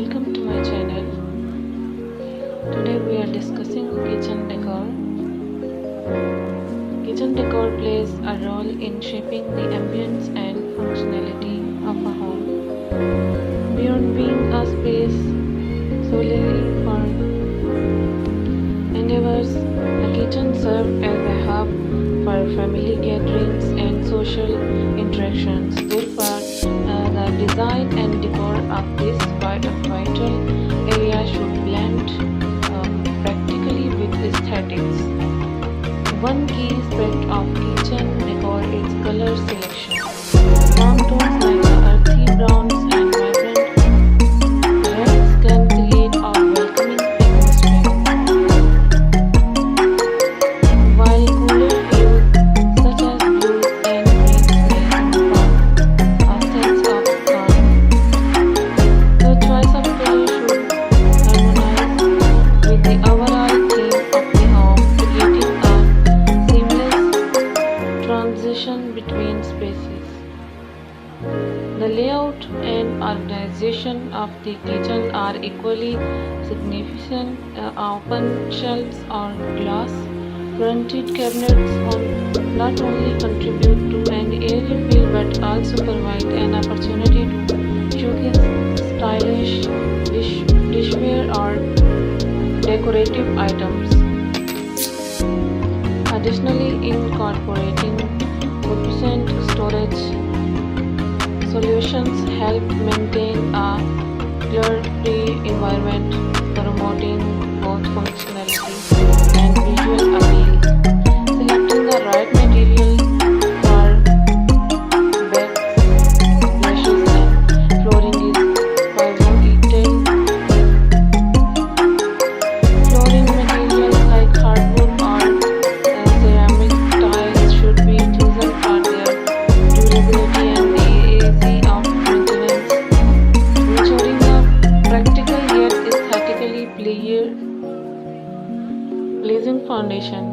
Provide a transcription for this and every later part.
welcome to my channel. Today we are discussing kitchen decor. Kitchen decor plays a role in shaping the ambience and functionality of a home. Beyond being a space solely for endeavors, the kitchen serves as a hub for family gatherings and social interactions. Therefore, the design and decor of this vital area should blend practically with aesthetics. One key aspect of kitchen decor is color selection. Warm tones like earthy browns and vibrant reds can create a welcoming atmosphere, while cooler hues such as blues and greens may impart a sense of calm. The choice of color should harmonize with the overall theme of the home, creating a seamless transition between spaces. The layout and organization of the kitchen are equally significant. Open shelves or glass fronted cabinets not only contribute to an airy feel but also provide an opportunity to showcase stylish dishware or decorative items. Additionally, incorporating efficient storage solutions help maintain a clutter-free environment, promoting both functionality and visual appeal. Selecting the right material for backslashes and flooring is pivotal. Flooring materials like hardwood or ceramic tiles should be chosen for their durability and ease of maintenance, ensuring a practical yet aesthetically pleasing foundation.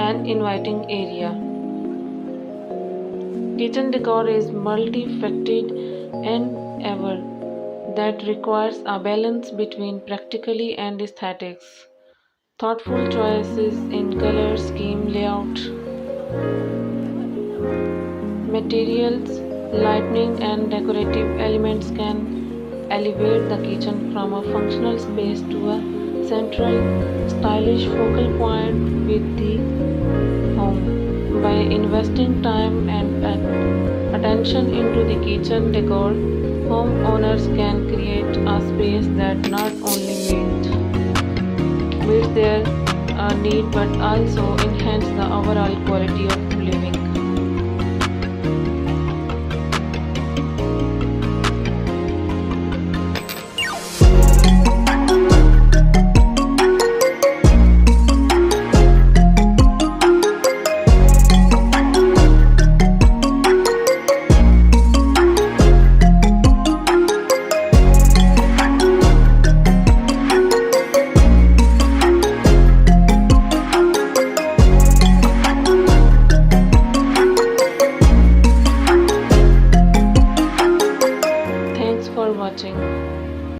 and inviting area. Kitchen decor is multifaceted and ever that requires a balance between practically and aesthetics. Thoughtful choices in color scheme, layout, materials, lighting, and decorative elements can elevate the kitchen from a functional space to a central, stylish focal point with the home. By investing time and attention into the kitchen decor, homeowners can create a space that not only meets their need but also enhance the overall quality of living.